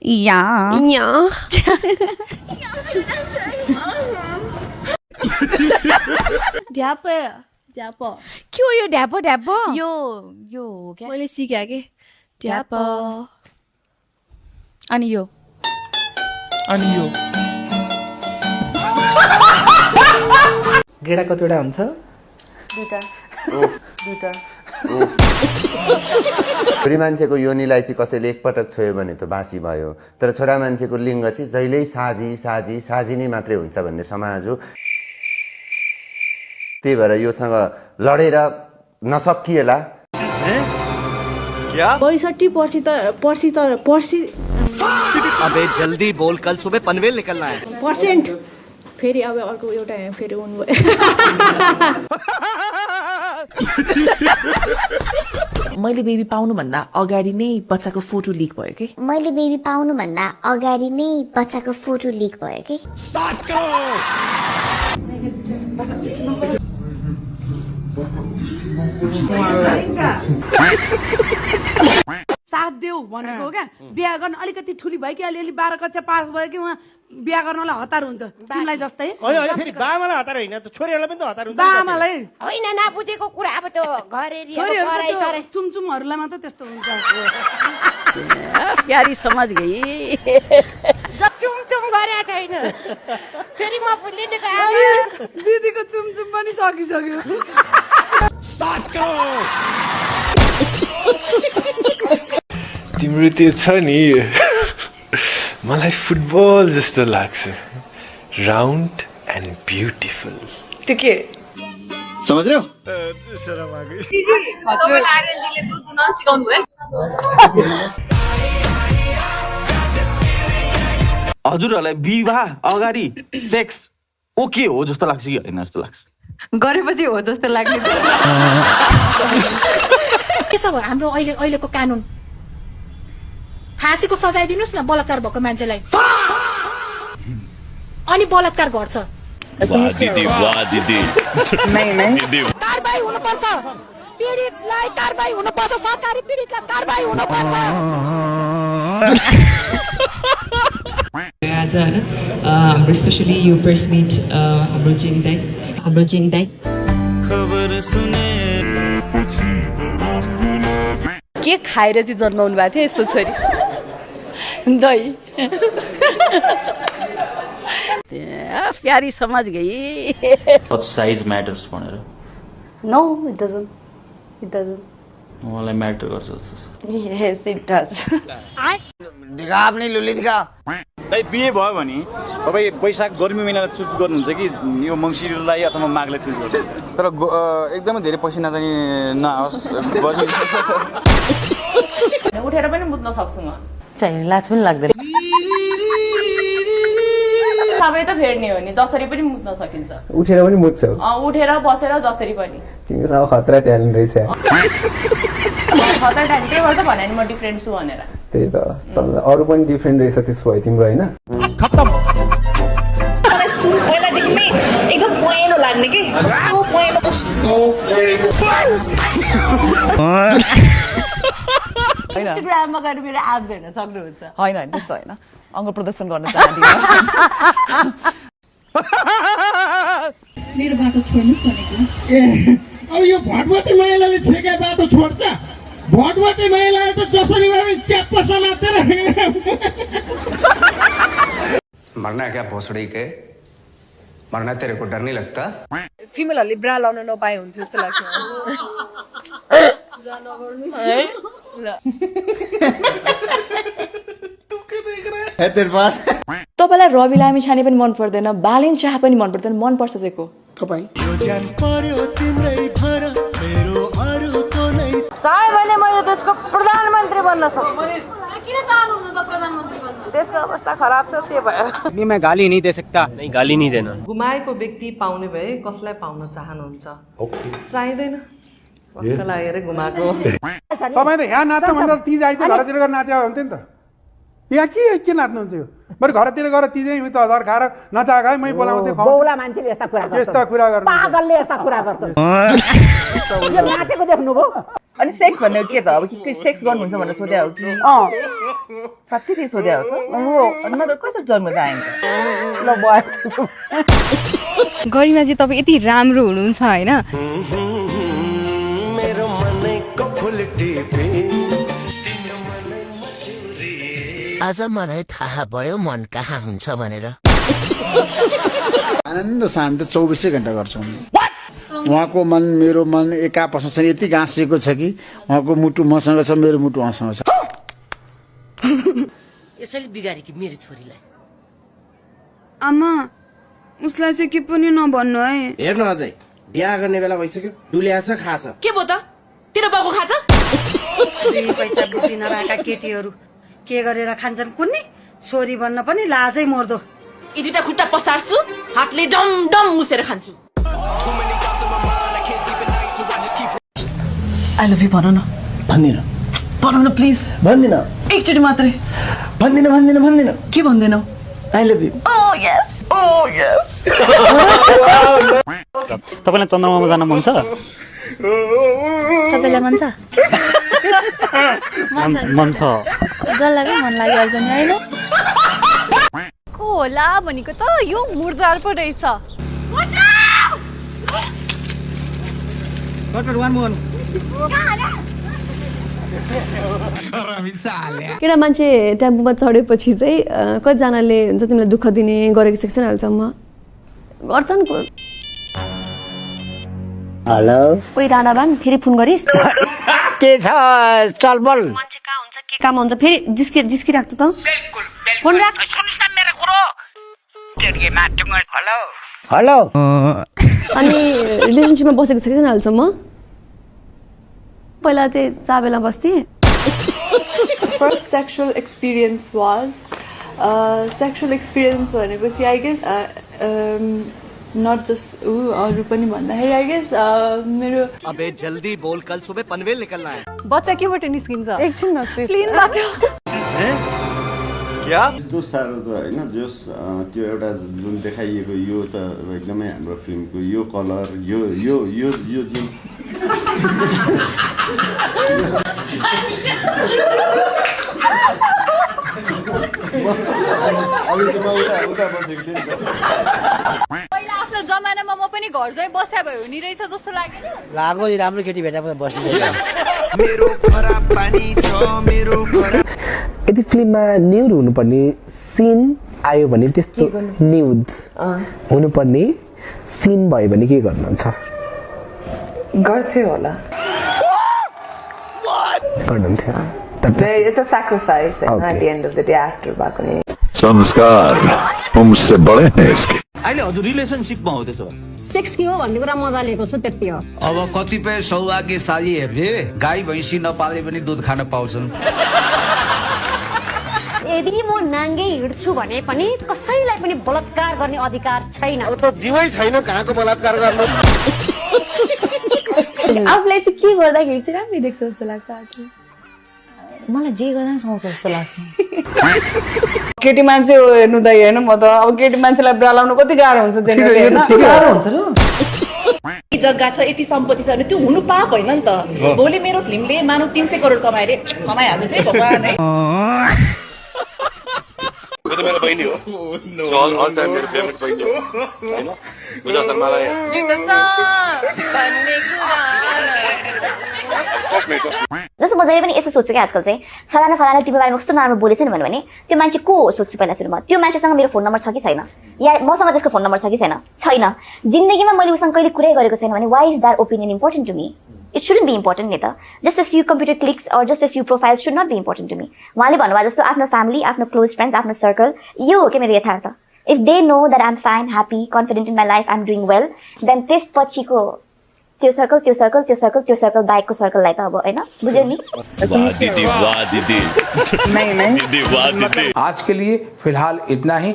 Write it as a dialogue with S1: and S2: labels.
S1: या
S2: ढ्याप ढ्याप
S1: के हो यो ढ्याप ढ्याप
S2: यो हो क्या
S1: मैले सिकेँ कि ढ्याप
S2: अनि यो
S3: गेडा कतिवटा हुन्छ
S2: दुईटा
S4: छोरी मान्छेको योनिलाई चाहिँ कसैले एकपटक छोयो भने त बासी भयो, तर छोरा मान्छेको लिङ्ग चाहिँ जहिल्यै साझी नै मात्रै हुन्छ भन्ने समाज हो। त्यही भएर योसँग लडेर नसकिएला।
S5: 65%
S6: अबे जल्दी बोल, कल सुबह पनवेल निकलना है।
S5: फेरि अब अर्को एउटा फेरि उन भयो।
S3: मैले बेबी पाउनु भन्दा अगाडि नै बच्चाको फोटो लिक भयो कि
S7: मैले बेबी पाउनु भन्दा अगाडि नै बच्चाको फोटो लिक भयो कि
S8: साथ देऊ भनेको हो क्या। बिहा गर्न अलिकति ठुली भयो कि अलिअलि 12 कक्षा पास भयो कि उहाँ बिहा गर्नलाई हतार हुन्छ तिमीलाई जस्तै।
S9: फेरि बाबालाई हतार होइन त छोरीहरूलाई पनि त हतार हुन्छ।
S8: बाबालाई
S1: होइन नबुझेको कुरा अब त्यो घरेरी
S8: चुमचुमहरूलाई मात्र त्यस्तो हुन्छ।
S5: प्यारी समझ गई
S1: चुमचुम गरेको छैन फेरि म दिदीको
S8: दिदीको चुमचुम पनि सकिसक्यो।
S10: तिम्रो त्यो छ नि मलाई फुटबल जस्तो लाग्छ, राउन्ड एन्ड ब्युटिफुल।
S3: त्यो के
S6: समझ रहे हो?
S11: हजुरहरूलाई विवाह अगाडि सेक्स ओके हो जस्तो लाग्छ कि होइन जस्तो लाग्छ?
S2: गरेपछि हो जस्तो लाग्ने
S8: के छ हाम्रो अहिलेको कानुन? फाँसीको सजाय दिनुस् न बलात्कार भएको मान्छेलाई, अनि बलात्कार गर्छ। कारबाही हुनुपर्छ, पीडितलाई कारबाही हुनुपर्छ, सरकारी पीडितलाई कारबाही हुनुपर्छ।
S5: आज होइन हाम्रो स्पेसली यो प्रेस मिट हाम्रो जेनी दाई
S2: के खाएर चाहिँ जन्माउनु भएको थियो यस्तो छोरी? दही
S5: प्यारी समझ गई
S11: साइज म्याटर्स भनेर?
S2: नो इट डजन्ट
S11: मलाई म्याटर गर्छ जस्तो।
S2: यस इट डज।
S6: दिखा अपनी लुली दिखा।
S12: ताई बिहे भयो भने तपाईँ वैशाख गर्मी महिनालाई चुज गर्नुहुन्छ कि यो मङ्सिरलाई अथवा माघलाई चुज गर्नुहुन्छ?
S6: तर एकदमै धेरै पसिना चाहिँ नआओस्।
S2: उठेर पनि मुत्न सक्छु म,
S5: चाहिँ लाज पनि लाग्दैन।
S2: सबै त फेर्ने हो नि, जसरी पनि मुत्न सकिन्छ।
S3: उठेर पनि मुत्छौ?
S2: उठेर बसेर जसरी पनि।
S3: तिमीसँग खतरा ट्यालेन्ट रहेछ।
S2: खतरा ट्यालेन्ट त्यही भएर त भने नि म डिफ्रेन्ट छु भनेर।
S3: त्यही त, अरू पनि डिफ्रेन्ट रहेछ त्यसो भयो तिम्रो होइन?
S5: मलाई सुन पहिलादेखि नै एकदम पहेँलो लाग्ने कि
S2: इन्स्टाग्राममा गएर मेरो एब्स हेर्न सक्नुहुन्छ।
S5: होइन त्यस्तो होइन, अङ्ग प्रदर्शन गर्न चाहदिनँ।
S8: मेरो बाटो छोड्नुस् भनेको।
S9: अब यो भटभटे महिलाले छेके बाटो छोड्छ? भटभटे महिलाले त जसरी भए पनि च्याप्प समातेर
S6: मरना है क्या भोसड़ी के? मरना तेरे को डर नहीं लगता?
S5: फिमेलहरूले ब्रा लाउन नपाए हुन्थ्यो जस्तो लाग्छ।
S2: तपाईँलाई रवि लामिछाने पनि मन पर्दैन, बालिन शाह पनि मन पर्दैन, मन पर्छ चाहिँ को?
S5: चाहे भने म यो देशको प्रधानमन्त्री बन्न सक्छु। किन चाहनुहुन्न त प्रधानमन्त्री बन्न? देशको अवस्था खराब छ त्यही भएर।
S6: मैं गाली नहीं दे सकता।
S11: नहीं, गाली नहीं देना।
S3: गुमाएको व्यक्ति पाउने भए कसलाई पाउन चाहनुहुन्छ? चाहिँदैन, वक्तलाई हेरे गुमाएको।
S9: तपाईँ त यहाँ नाच्नु भन्दा तिज आइज घरतिर गएर नाच्यो हुन्थ्यो नि त। यहाँ के नाच्नुहुन्छ यो? बरु घरतिर गएर तिजै त हतार खाएर नचाएको है, मै बोलाउँथेँ।
S8: बौला मान्छेले यस्ता कुरा गर्छ,
S9: कुरा गर्नु
S8: पागलले यस्ता कुरा गर्छ। यो नाचेको देख्नुभयो?
S5: अनि सेक्स भनेको के त अब के सेक्स गर्नुहुन्छ भनेर सोध्या हो कि साँच्चै त्यही सोध्या हो त नत्र कसरी जन्म जाइन्छ ल
S2: गरिमा चाहिँ तपाईँ यति राम्रो हुनुहुन्छ होइन
S7: आज मलाई थाहा भयो मन कहाँ हुन्छ भनेर
S9: आनन्द शान्त 24 घण्टा गर्छौँ उहाँको मन मेरो मन एक आपसमा यति गाँसिएको छ कि उहाँको मुटु मसँग छ मेरो मुटु उहाँसँग छ
S1: यसैले बिगारे कि मेरो छोरीलाई
S2: आमा उसलाई चाहिँ के पनि नभन्नु है
S11: हेर्नु अझै बिहा गर्ने बेला भइसक्यो डुल्या छ खाछ
S1: के भयो त तेरो बाबु खान्छ
S8: पैसा बुद्धि नभएका केटीहरू के गरेर खान्छन् कुन्नी छोरी भन्न पनि लाजै मर्दो
S1: यी दुईटा खुट्टा पसार्छु हातले डम डम मुसेर खान्छु
S5: आई लभ यु भन न
S11: भन्दिन
S5: भन न प्लिज
S11: भन्दिन
S5: एकचोटि मात्रै
S11: भन्दिन
S5: के भन्दैनौ
S11: आई लभ यु
S12: तपाईँलाई चन्द्रमामा जान मन छ
S7: तपाईँलाई मन छ
S12: मन छ
S7: जसलाई पनि मन लागिहाल्छ नि होइन
S2: को होला भनेको त यो मुर्दार पो रहेछ
S1: केटा मान्छे टेम्पोमा चढेपछि चाहिँ कतिजनाले हुन्छ तिमीलाई दुःख दिने गरेको सेक्सन हालसम्म गर्छन्
S11: हेलो
S1: ओइ राणाबान फेरि फोन गरिस्
S11: के छ चलबल
S1: मान्छे कहाँ हुन्छ के काम हुन्छ फेरि जिस्किराख्छु त फोन राख
S11: हेलो
S1: अनि रिलेसनसिपमा बसेको छ कि हालसम्म पहिला चाहिँ चाबेला बस्थेँ
S2: first sexual experience was sexual experience भनेपछि आई गेस नट जस्ट अरू पनि भन्दाखेरि आई गेस मेरो
S11: अबे जल्दी बोल कल सुबह पनवेल निकलना है
S2: बच्चा केबाट निस्किन्छ
S5: एकछिनमा
S2: प्लेनबाट
S11: क्या
S4: यस्तो साह्रो त होइन जस त्यो एउटा जुन देखाइएको यो त एकदमै हाम्रो फिल्मको यो कलर यो यो यो यो जुन
S2: पहिला आफ्नो जमानामा म पनि घर जाइ बस्या भए हुने रहेछ जस्तो लागेन
S11: लाग्यो नि राम्रो केटी भेटा बस्नु
S5: यदि फिल्ममा न्युड हुनुपर्ने सिन आयो भने त्यस्तो न्युड हुनुपर्ने सिन भयो भने के गर्नुहुन्छ
S3: गर्थ्यो होला
S5: गर्नुहुन्थ्यो
S3: It's a sacrifice and at the end of the day actor भएको नि
S10: संस्कार हमसे बड़े हैं इसके
S11: अहिले हजुर रिलेसनसिपमा हो त्यसो भए
S1: सेक्स के हो भन्ने कुरा मजा लिएको छु त्यति हो
S6: अब कतिपय सौभाग्यशालीहरूले गाई भैँसी नपाले पनि दुध खान पाउँछन्
S1: यदि म नाङ्गे हिँड्छु भने पनि कसैलाई पनि बलात्कार गर्ने अधिकार छैन
S11: अब त जीवै छैन कहाँको बलात्कार गर्नु
S1: आफूलाई चाहिँ के गर्दाखेरि चाहिँ राम्रै देख्छ जस्तो लाग्छ मलाई जे गर्दा पनि सुहाउँछ जस्तो लाग्छ
S5: केटी मान्छे हो हेर्नु त हेर्नु म त अब केटी मान्छेलाई ब्रालाउनु कति गाह्रो हुन्छ
S3: गाह्रो हुन्छ र
S5: जग्गा छ यति सम्पत्ति छ भने त्यो हुनु पाप होइन नि त भोलि मेरो फिल्मले मानव 300 करोड कमाएर कमाइहाल्नुहोस् है भगवान है
S10: वो तो मेरा बहिनी हो ऑल टाइम मेरो फेभरेट बहिनी हो हैन बुझा त मलाई
S7: जस्तो म जहिले पनि यसो सोच्छु कि आजकल चाहिँ फलाना तिम्रो बारेमा कस्तो नराम्रो बोलेछ नि भने त्यो मान्छे को हो सोध्छु पहिला सुरुमा त्यो मान्छेसँग मेरो फोन नम्बर छ कि छैन या मसँग त्यसको फोन नम्बर छ कि छैन जिन्दगीमा मैले उसँग कहिले कुरै गरेको छैन भने why is that opinion important to me it shouldn't be important नि त just a few computer clicks or just a few profiles should not be important to me उहाँले भन्नुभयो जस्तो आफ्नो फ्यामिली आफ्नो क्लोज फ्रेन्ड्स आफ्नो सर्कल यो हो कि मेरो यथार्थ if they know that I am fine happy confident in my life I am doing well then त्यसपछिको त्यो सर्कल बाइकको सर्कललाई त अब होइन बुझ्यौ नि
S10: वाह दीदी
S6: आज के लिए फिलहाल इतना ही